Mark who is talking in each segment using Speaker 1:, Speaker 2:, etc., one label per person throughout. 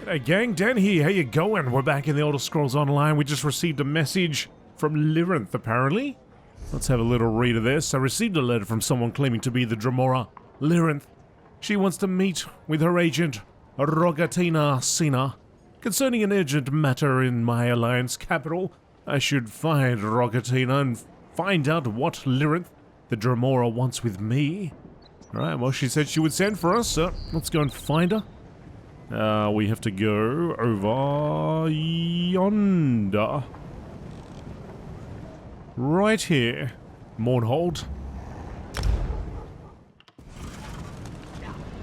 Speaker 1: Hey gang, Dan here, how you going? We're back in the Elder Scrolls Online. We just received a message from Lyrinth, apparently. Let's have a little read of this. I received a letter from someone claiming to be the Dremora, Lyrinth. She wants to meet with her agent, Rogatina Sina, concerning an urgent matter in my alliance capital. I should find Rogatina and find out what Lyrinth, the Dremora, wants with me. Alright, well, she said she would send for us, so let's go and find her. We have to go over yonder. Right here. Mournhold.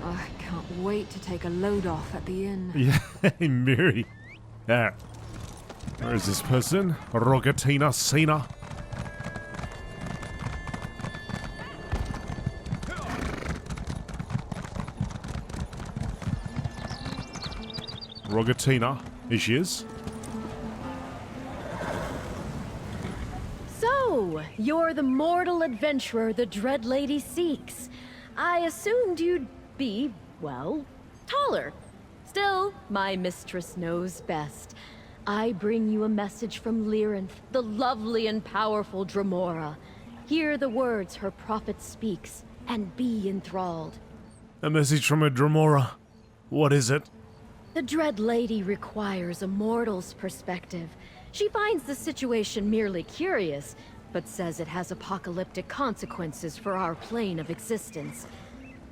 Speaker 2: I can't wait to take a load off at the inn.
Speaker 1: Yeah, Mary. Where is this person? Rogatina Sina. Rogatina, here she is.
Speaker 2: So, you're the mortal adventurer the Dread Lady seeks. I assumed you'd be, well, taller. Still, my mistress knows best. I bring you a message from Lyrinth, the lovely and powerful Dremora. Hear the words her prophet speaks, and be enthralled.
Speaker 1: A message from a Dremora. What is it?
Speaker 2: The Dread Lady requires a mortal's perspective. She finds the situation merely curious, but says it has apocalyptic consequences for our plane of existence.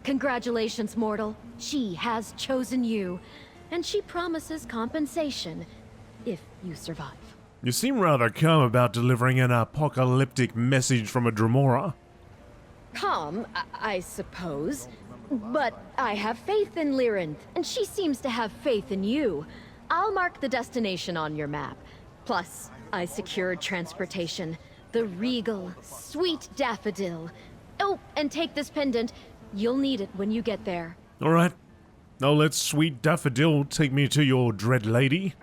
Speaker 2: Congratulations, mortal. She has chosen you, and she promises compensation if you survive.
Speaker 1: You seem rather calm about delivering an apocalyptic message from a Dremora.
Speaker 2: Calm, I suppose. But I have faith in Lyrinth, and she seems to have faith in you. I'll mark the destination on your map. Plus, I secured transportation. The regal, sweet daffodil. Oh, and take this pendant. You'll need it when you get there.
Speaker 1: Alright. Now let Sweet Daffodil take me to your Dread Lady.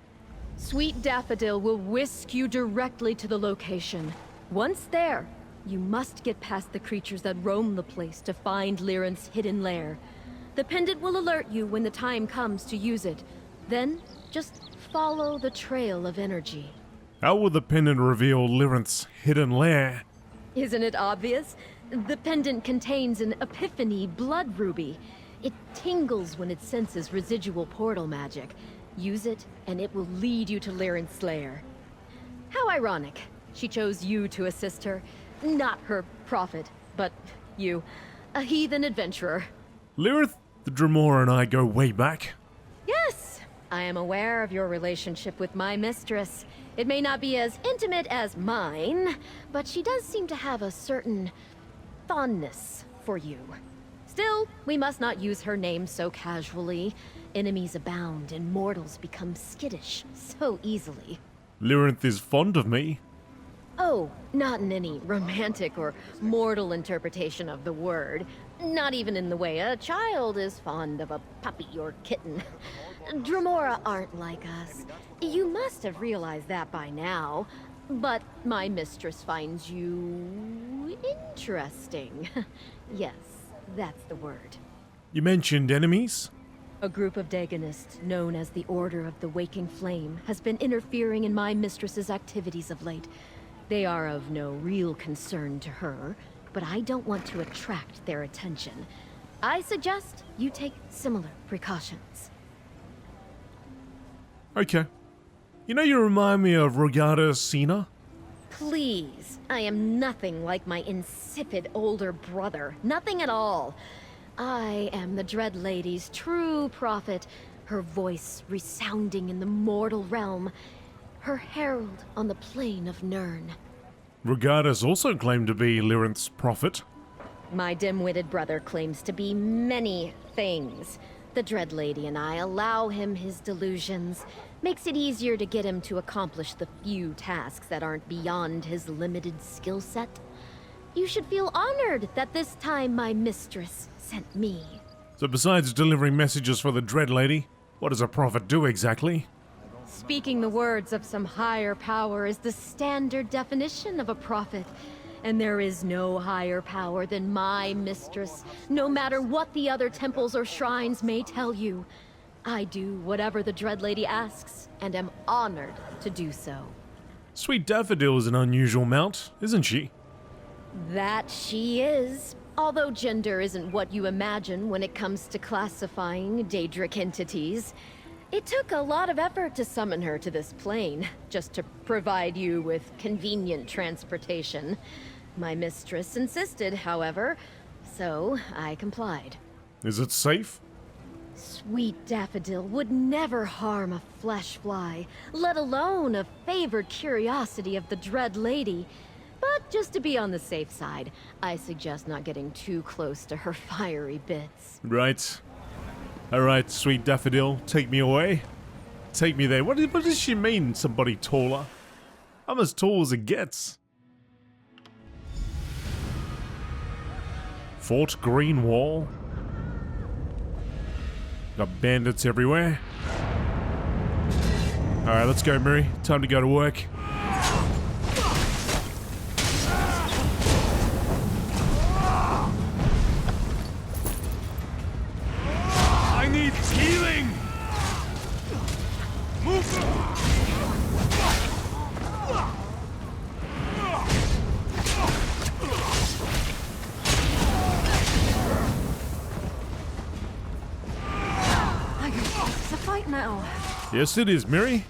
Speaker 2: Sweet Daffodil will whisk you directly to the location. Once there, you must get past the creatures that roam the place to find Lyrinth's hidden lair. The pendant will alert you when the time comes to use it. Then, just follow the trail of energy.
Speaker 1: How will the pendant reveal Lyrinth's hidden lair?
Speaker 2: Isn't it obvious? The pendant contains an Epiphany blood ruby. It tingles when it senses residual portal magic. Use it, and it will lead you to Lyrinth's lair. How ironic. She chose you to assist her. Not her prophet, but you. A heathen adventurer.
Speaker 1: Lyrinth, the Dremora and I go way back.
Speaker 2: Yes, I am aware of your relationship with my mistress. It may not be as intimate as mine, but she does seem to have a certain fondness for you. Still, we must not use her name so casually. Enemies abound and mortals become skittish so easily.
Speaker 1: Lyrinth is fond of me.
Speaker 2: Oh, not in any romantic or mortal interpretation of the word. Not even in the way a child is fond of a puppy or kitten. Dremora aren't like us. You must have realized that by now. But my mistress finds you interesting. Yes, that's the word.
Speaker 1: You mentioned enemies?
Speaker 2: A group of Dagonists, known as the Order of the Waking Flame, has been interfering in my mistress's activities of late. They are of no real concern to her, but I don't want to attract their attention. I suggest you take similar precautions.
Speaker 1: Okay. You know, you remind me of Rogatina Sina?
Speaker 2: Please, I am nothing like my insipid older brother. Nothing at all. I am the Dread Lady's true prophet, her voice resounding in the mortal realm, her herald on the plain of Nirn.
Speaker 1: Rogata's also claimed to be Lyrinth's prophet.
Speaker 2: My dim-witted brother claims to be many things. The Dread Lady and I allow him his delusions. Makes it easier to get him to accomplish the few tasks that aren't beyond his limited skill set. You should feel honored that this time my mistress sent me.
Speaker 1: So besides delivering messages for the Dread Lady, what does a prophet do exactly?
Speaker 2: Speaking the words of some higher power is the standard definition of a prophet. And there is no higher power than my mistress, no matter what the other temples or shrines may tell you. I do whatever the Dread Lady asks, and am honored to do so.
Speaker 1: Sweet Daffodil is an unusual mount, isn't she?
Speaker 2: That she is. Although gender isn't what you imagine when it comes to classifying Daedric entities, it took a lot of effort to summon her to this plane, just to provide you with convenient transportation. My mistress insisted, however, so I complied.
Speaker 1: Is it safe?
Speaker 2: Sweet Daffodil would never harm a flesh fly, let alone a favored curiosity of the Dread Lady. But just to be on the safe side, I suggest not getting too close to her fiery bits.
Speaker 1: Right. Alright, Sweet Daffodil, take me away. Take me there. What does she mean, somebody taller? I'm as tall as it gets. Fort Green Wall. Got bandits everywhere. Alright, let's go, Miri. Time to go to work.
Speaker 3: I need healing! Move!
Speaker 2: It's a fight now.
Speaker 1: Yes, it is, Miri.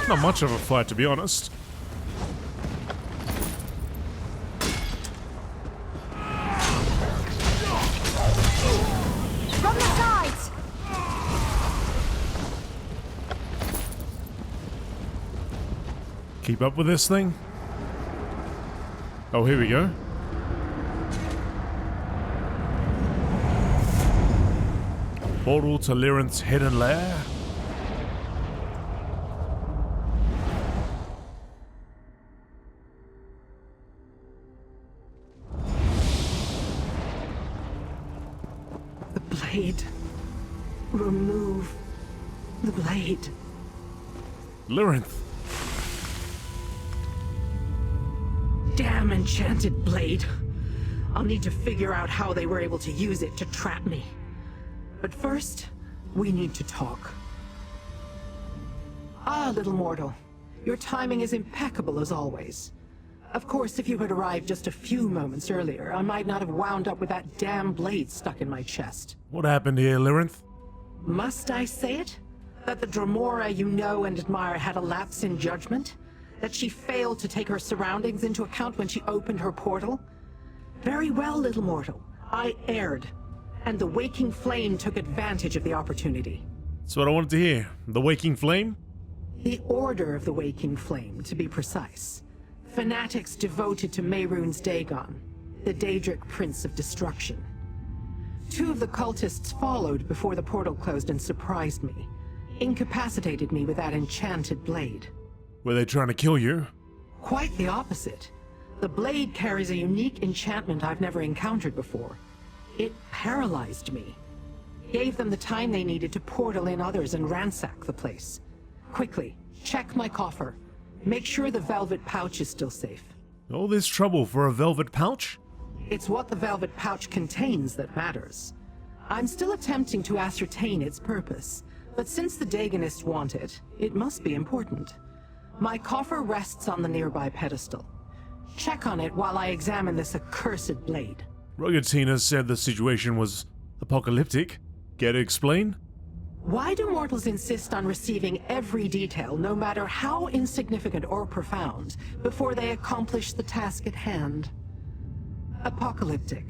Speaker 1: Not much of a fight, to be honest.
Speaker 2: From the sides!
Speaker 1: Keep up with this thing. Oh, here we go. Portal to Lyrinth's hidden lair.
Speaker 4: The blade. Remove the blade.
Speaker 1: Lyrinth.
Speaker 4: Damn enchanted blade. I'll need to figure out how they were able to use it to trap me. But first, we need to talk. Ah, little mortal. Your timing is impeccable as always. Of course, if you had arrived just a few moments earlier, I might not have wound up with that damn blade stuck in my chest.
Speaker 1: What happened here, Lyrinth?
Speaker 4: Must I say it? That the Dremora you know and admire had a lapse in judgment? That she failed to take her surroundings into account when she opened her portal? Very well, little mortal. I erred, and the Waking Flame took advantage of the opportunity.
Speaker 1: That's what I wanted to hear. The Waking Flame?
Speaker 4: The Order of the Waking Flame, to be precise. Fanatics devoted to Mehrunes Dagon, the Daedric Prince of Destruction. 2 of the cultists followed before the portal closed and surprised me. Incapacitated me with that enchanted blade.
Speaker 1: Were they trying to kill you?
Speaker 4: Quite the opposite. The blade carries a unique enchantment I've never encountered before. It paralyzed me. Gave them the time they needed to portal in others and ransack the place. Quickly, check my coffer. Make sure the velvet pouch is still safe.
Speaker 1: All this trouble for a velvet pouch?
Speaker 4: It's what the velvet pouch contains that matters. I'm still attempting to ascertain its purpose, but since the Dagonists want it, it must be important. My coffer rests on the nearby pedestal. Check on it while I examine this accursed blade.
Speaker 1: Rogatina said the situation was apocalyptic. Care to explain?
Speaker 4: Why do mortals insist on receiving every detail, no matter how insignificant or profound, before they accomplish the task at hand? Apocalyptic.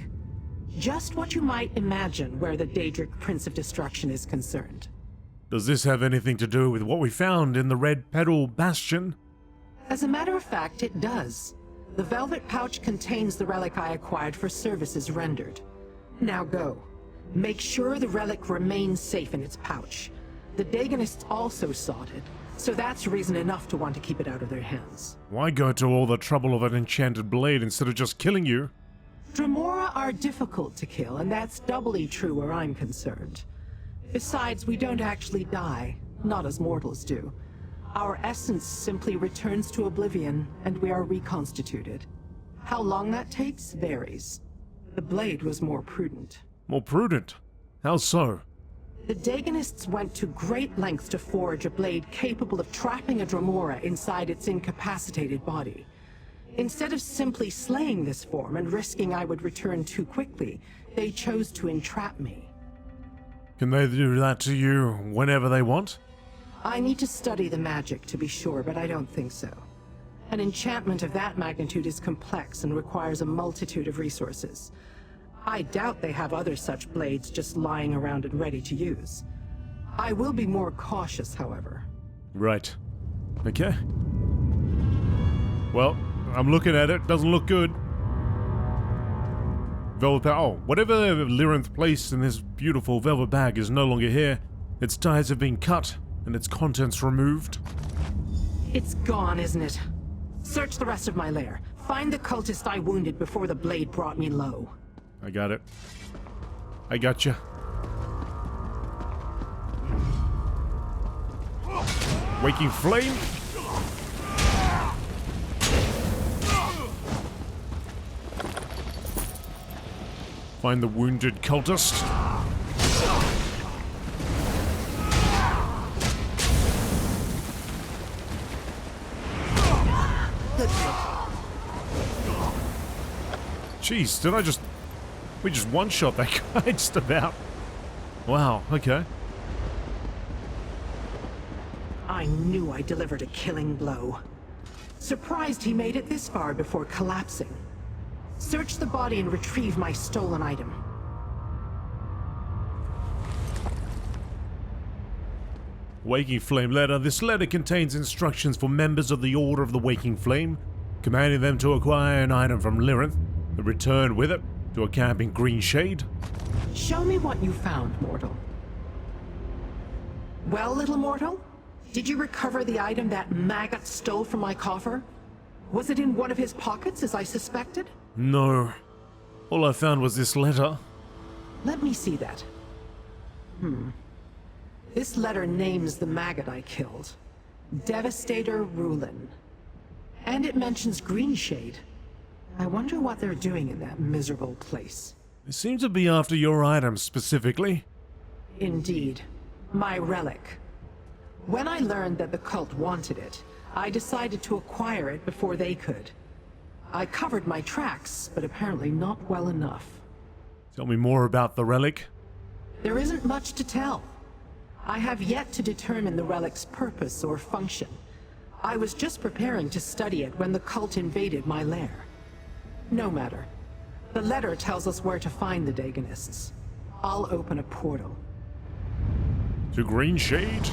Speaker 4: Just what you might imagine where the Daedric Prince of Destruction is concerned.
Speaker 1: Does this have anything to do with what we found in the Red Petal Bastion?
Speaker 4: As a matter of fact, it does. The velvet pouch contains the relic I acquired for services rendered. Now go. Make sure the relic remains safe in its pouch. The Dagonists also sought it, so that's reason enough to want to keep it out of their hands.
Speaker 1: Why go to all the trouble of an enchanted blade instead of just killing you?
Speaker 4: Dremora are difficult to kill, and that's doubly true where I'm concerned. Besides, we don't actually die, not as mortals do. Our essence simply returns to Oblivion, and we are reconstituted. How long that takes varies. The blade was more prudent.
Speaker 1: More prudent? How so?
Speaker 4: The Daganists went to great lengths to forge a blade capable of trapping a Dromora inside its incapacitated body. Instead of simply slaying this form and risking I would return too quickly, they chose to entrap me.
Speaker 1: Can they do that to you whenever they want?
Speaker 4: I need to study the magic to be sure, but I don't think so. An enchantment of that magnitude is complex and requires a multitude of resources. I doubt they have other such blades just lying around and ready to use. I will be more cautious, however.
Speaker 1: Right. Okay. Well, I'm looking at it. Doesn't look good. Velvet bag. Oh, whatever Lyrinth placed in this beautiful velvet bag is no longer here. Its ties have been cut and its contents removed.
Speaker 4: It's gone, isn't it? Search the rest of my lair. Find the cultist I wounded before the blade brought me low.
Speaker 1: I got it. I gotcha. Waking flame. Find the wounded cultist. Jeez, did I just... We just one-shot that guy just about. Wow, okay.
Speaker 4: I knew I delivered a killing blow. Surprised he made it this far before collapsing. Search the body and retrieve my stolen item.
Speaker 1: Waking Flame letter. This letter contains instructions for members of the Order of the Waking Flame, commanding them to acquire an item from Lyrinth and return with it to a camp in Green Shade.
Speaker 4: Show me what you found, mortal. Well, little mortal? Did you recover the item that maggot stole from my coffer? Was it in one of his pockets, as I suspected?
Speaker 1: No. All I found was this letter.
Speaker 4: Let me see that. This letter names the maggot I killed. Devastator Rulin. And it mentions Greenshade. I wonder what they're doing in that miserable place.
Speaker 1: They seem to be after your item specifically.
Speaker 4: Indeed. My relic. When I learned that the cult wanted it, I decided to acquire it before they could. I covered my tracks, but apparently not well enough.
Speaker 1: Tell me more about the relic.
Speaker 4: There isn't much to tell. I have yet to determine the relic's purpose or function. I was just preparing to study it when the cult invaded my lair. No matter. The letter tells us where to find the Daganists. I'll open a portal.
Speaker 1: To Green Shade?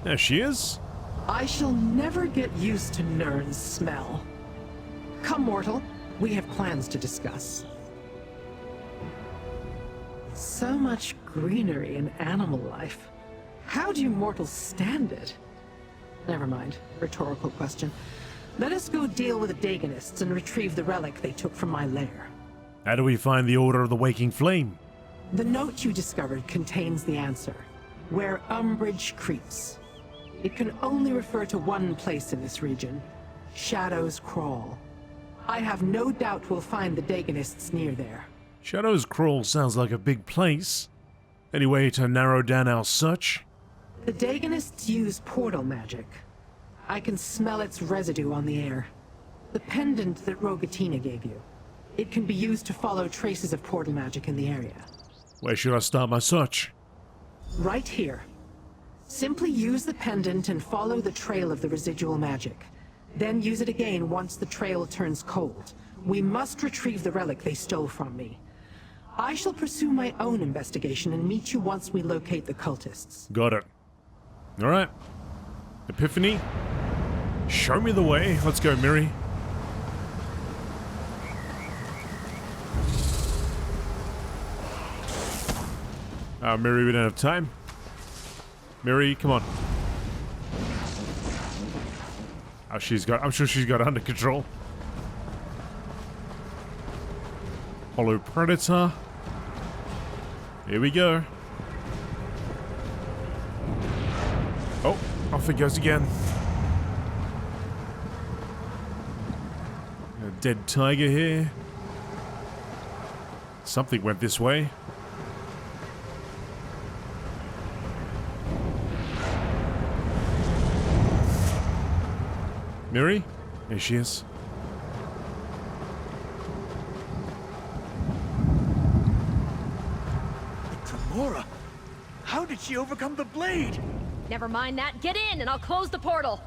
Speaker 1: There she is.
Speaker 4: I shall never get used to Nirn's smell. Come, mortal. We have plans to discuss. So much greenery and animal life. How do you mortals stand it? Never mind. Rhetorical question. Let us go deal with the Daganists and retrieve the relic they took from my lair.
Speaker 1: How do we find the Order of the Waking Flame?
Speaker 4: The note you discovered contains the answer. Where umbrage creeps. It can only refer to one place in this region. Shadows Crawl. I have no doubt we'll find the Daganists near there.
Speaker 1: Shadows Crawl sounds like a big place. Any way to narrow down our search?
Speaker 4: The Daganists use portal magic. I can smell its residue on the air. The pendant that Rogatina gave you. It can be used to follow traces of portal magic in the area.
Speaker 1: Where should I start my search?
Speaker 4: Right here. Simply use the pendant and follow the trail of the residual magic. Then use it again once the trail turns cold. We must retrieve the relic they stole from me. I shall pursue my own investigation and meet you once we locate the cultists.
Speaker 1: Got it. Alright. Epiphany. Show me the way. Let's go, Miri. Miri, we don't have time. Miri, come on. Oh, I'm sure she's got it under control. Hollow Predator. Here we go. Oh, off it goes again. dead tiger here. Something went this way. Miri? There she is.
Speaker 3: Dromora? How did she overcome the blade?
Speaker 2: Never mind that. Get in and I'll close the portal.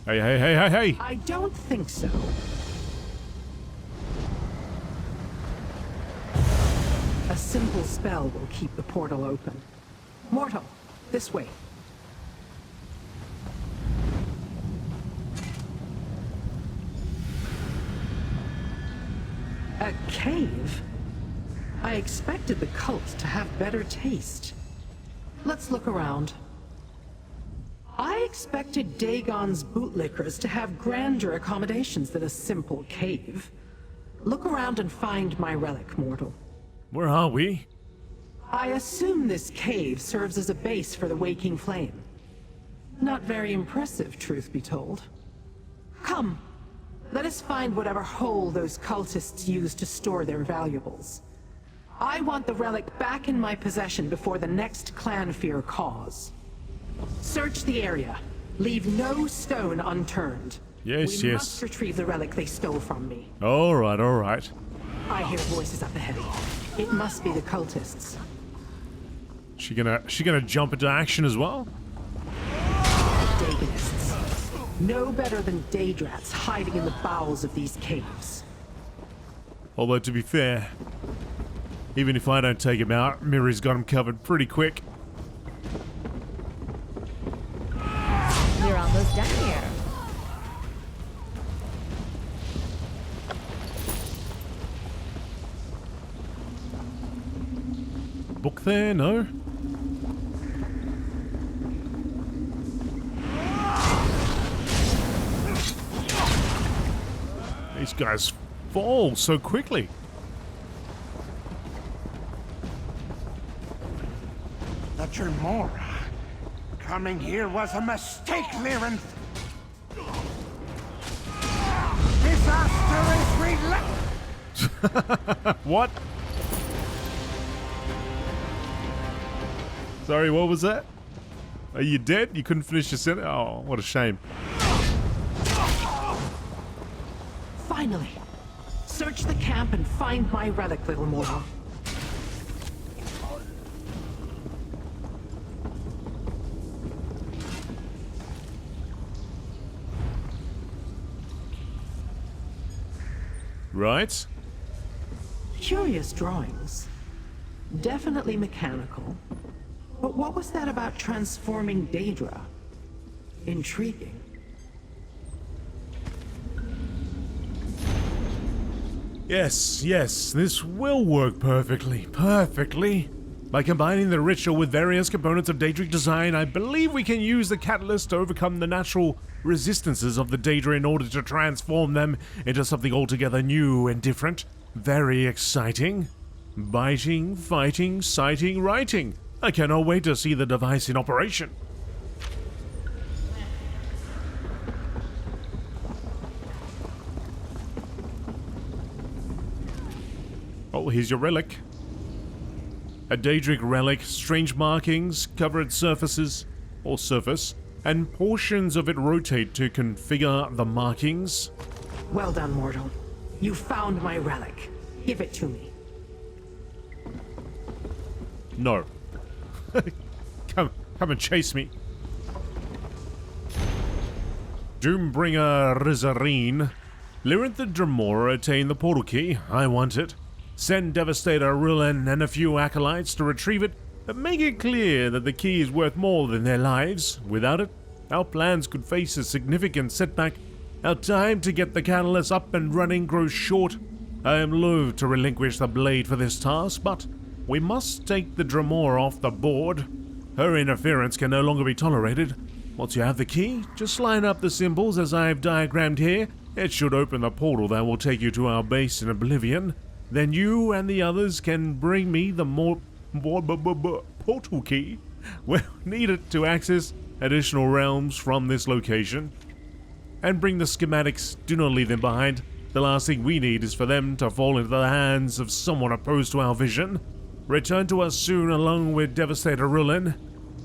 Speaker 1: Hey, hey, hey, hey, hey!
Speaker 4: I don't think so. A simple spell will keep the portal open. Mortal, this way. A cave? I expected the cult to have better taste. Let's look around. I expected Dagon's bootlickers to have grander accommodations than a simple cave. Look around and find my relic, mortal.
Speaker 1: Where are we?
Speaker 4: I assume this cave serves as a base for the Waking Flame. Not very impressive, truth be told. Come, let us find whatever hole those cultists used to store their valuables. I want the relic back in my possession before the next clan fear cause. Search the area. Leave no stone unturned.
Speaker 1: Yes,
Speaker 4: We
Speaker 1: yes.
Speaker 4: must retrieve the relic they stole from me.
Speaker 1: Alright, alright.
Speaker 4: I hear voices up ahead. It must be the cultists.
Speaker 1: She gonna jump into action as well?
Speaker 4: Dagonists. No better than Daydrats hiding in the bowels of these caves.
Speaker 1: Although, to be fair, even if I don't take him out, Miri's got him covered pretty quick.
Speaker 2: You're almost done here.
Speaker 1: Book there? No? These guys fall so quickly.
Speaker 5: The Dromora. Coming here was a mistake, Lyranth. Disaster is relentless.
Speaker 1: What? Sorry, what was that? Are you dead? You couldn't finish your sentence? Oh, what a shame.
Speaker 4: Finally. Search the camp and find my relic, little mortal.
Speaker 1: Right?
Speaker 4: Curious drawings. Definitely mechanical. But what was that about transforming Daedra? Intriguing.
Speaker 1: Yes, yes, this will work perfectly. Perfectly. By combining the ritual with various components of Daedric design, I believe we can use the catalyst to overcome the natural resistances of the Daedra in order to transform them into something altogether new and different. Very exciting. Biting, fighting, sighting, writing. I cannot wait to see the device in operation. Oh, here's your relic. A Daedric relic, strange markings, covered surfaces, or surface, and portions of it rotate to configure the markings.
Speaker 4: Well done, mortal. You found my relic. Give it to me.
Speaker 1: No. Come and chase me. Doombringer Rizarine. Lyranth and Dromora attain the portal key. I want it. Send Devastator, Rulen, and a few acolytes to retrieve it, but make it clear that the key is worth more than their lives. Without it, our plans could face a significant setback. Our time to get the catalyst up and running grows short. I am loath to relinquish the blade for this task, but we must take the Dromora off the board. Her interference can no longer be tolerated. Once you have the key, just line up the symbols as I have diagrammed here. It should open the portal that will take you to our base in Oblivion. Then you and the others can bring me the portal key. We'll need it to access additional realms from this location. And bring the schematics. Do not leave them behind. The last thing we need is for them to fall into the hands of someone opposed to our vision. Return to us soon along with Devastator Rulin.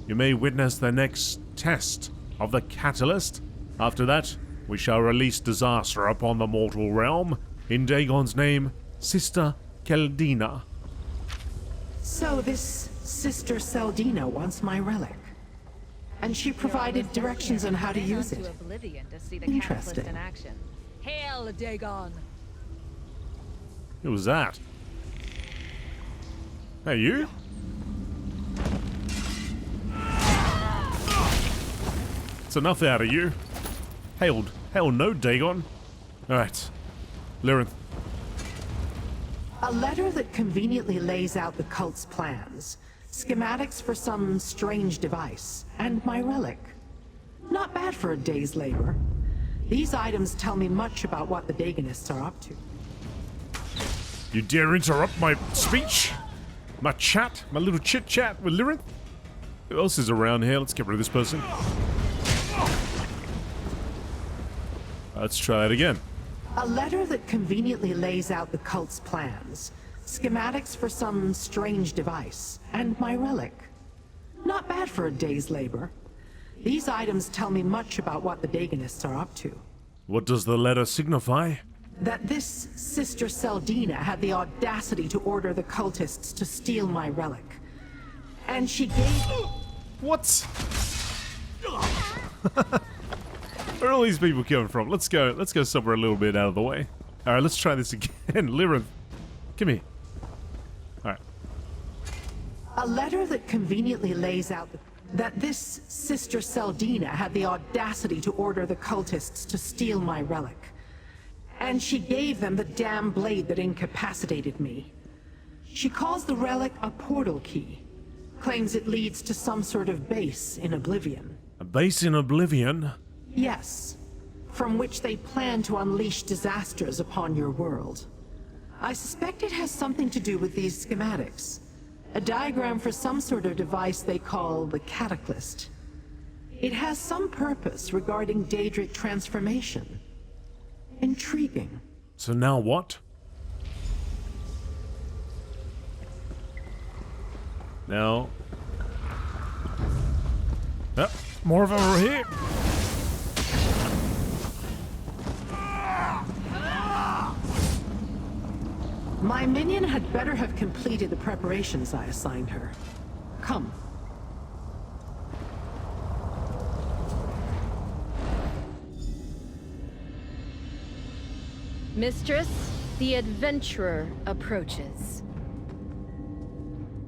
Speaker 1: You may witness the next test of the catalyst. After that, we shall release disaster upon the mortal realm. In Dagon's name, Sister Keldina.
Speaker 4: So this Sister Seldina wants my relic. And she provided directions on how to use it.
Speaker 6: Oblivion to see the
Speaker 4: Interesting.
Speaker 6: catalyst in action. Hail, Dagon!
Speaker 1: Who was that? Hey, you? It's enough out of you. Hell no, Dagon. Alright. Lyrinth.
Speaker 4: A letter that conveniently lays out the cult's plans, schematics for some strange device, and my relic. Not bad for a day's labor. These items tell me much about what the Dagonists are up to.
Speaker 1: You dare interrupt my speech? My chat? My little chit-chat with Lyrinth? Who else is around here? Let's get rid of this person. Let's try it again.
Speaker 4: A letter that conveniently lays out the cult's plans, schematics for some strange device, and my relic. Not bad for a day's labor. These items tell me much about what the Dagonists are up to.
Speaker 1: What does the letter signify?
Speaker 4: That this Sister Seldina had the audacity to order the cultists to steal my relic. And she gave...
Speaker 1: What? Where are all these people coming from? Let's go somewhere a little bit out of the way. Alright, let's try this again. Lyrinth, come here. Alright.
Speaker 4: A letter that conveniently lays out that this Sister Seldina had the audacity to order the cultists to steal my relic. And she gave them the damn blade that incapacitated me. She calls the relic a portal key. Claims it leads to some sort of base in Oblivion.
Speaker 1: A base in Oblivion?
Speaker 4: Yes. From which they plan to unleash disasters upon your world. I suspect it has something to do with these schematics. A diagram for some sort of device they call the Catalyst. It has some purpose regarding Daedric transformation. Intriguing.
Speaker 1: So now what? Now... Yep, more of them over here.
Speaker 4: My minion had better have completed the preparations I assigned her. Come.
Speaker 2: Mistress, the adventurer approaches.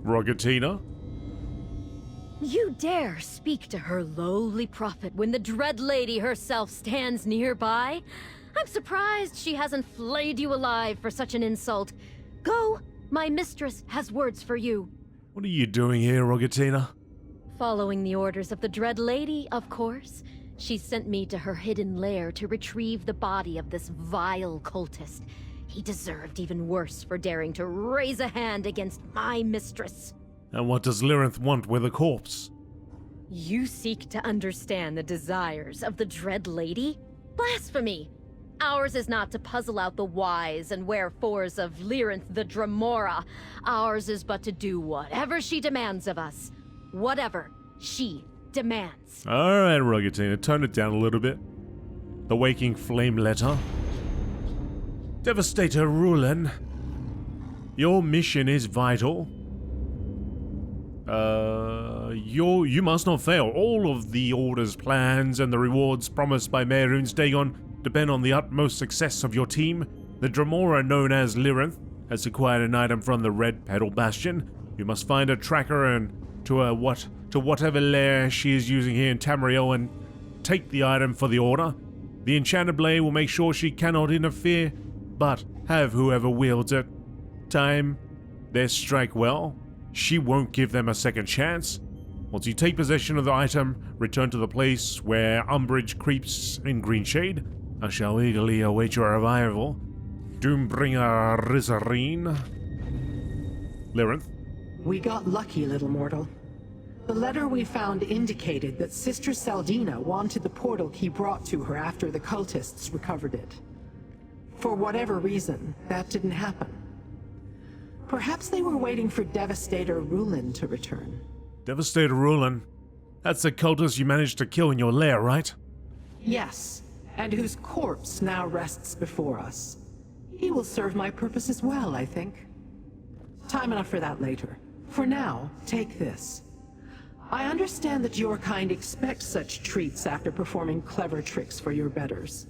Speaker 1: Rogatina?
Speaker 2: You dare speak to her lowly prophet when the Dread Lady herself stands nearby? I'm surprised she hasn't flayed you alive for such an insult. Go, my mistress has words for you.
Speaker 1: What are you doing here, Rogatina?
Speaker 2: Following the orders of the Dread Lady, of course. She sent me to her hidden lair to retrieve the body of this vile cultist. He deserved even worse for daring to raise a hand against my mistress.
Speaker 1: And what does Lyrinth want with a corpse?
Speaker 2: You seek to understand the desires of the Dread Lady? Blasphemy! Ours is not to puzzle out the whys and wherefores of Lyrinth the Dremora. Ours is but to do whatever she demands of us. Whatever she demands.
Speaker 1: Alright, Rogatina, tone it down a little bit. The Waking Flame letter. Devastator Rulin. Your mission is vital. You must not fail. All of the orders, plans, and the rewards promised by Mehrunes Dagon depend on the utmost success of your team. The Dremora, known as Lyrinth, has acquired an item from the Red Petal Bastion. You must find a tracker and to whatever lair she is using here in Tamriel and take the item for the order. The Enchanted Blade will make sure she cannot interfere, but have whoever wields it time their strike well. She won't give them a second chance. Once you take possession of the item, return to the place where Umbridge creeps in Greenshade. I shall eagerly await your arrival. Doombringer Rizarine. Lyrinth.
Speaker 4: We got lucky, little mortal. The letter we found indicated that Sister Seldina wanted the portal key brought to her after the cultists recovered it. For whatever reason, that didn't happen. Perhaps they were waiting for Devastator Rulin to return.
Speaker 1: Devastator Rulin. That's the cultist you managed to kill in your lair, right?
Speaker 4: Yes, and whose corpse now rests before us. He will serve my purposes well, I think. Time enough for that later. For now, take this. I understand that your kind expect such treats after performing clever tricks for your betters.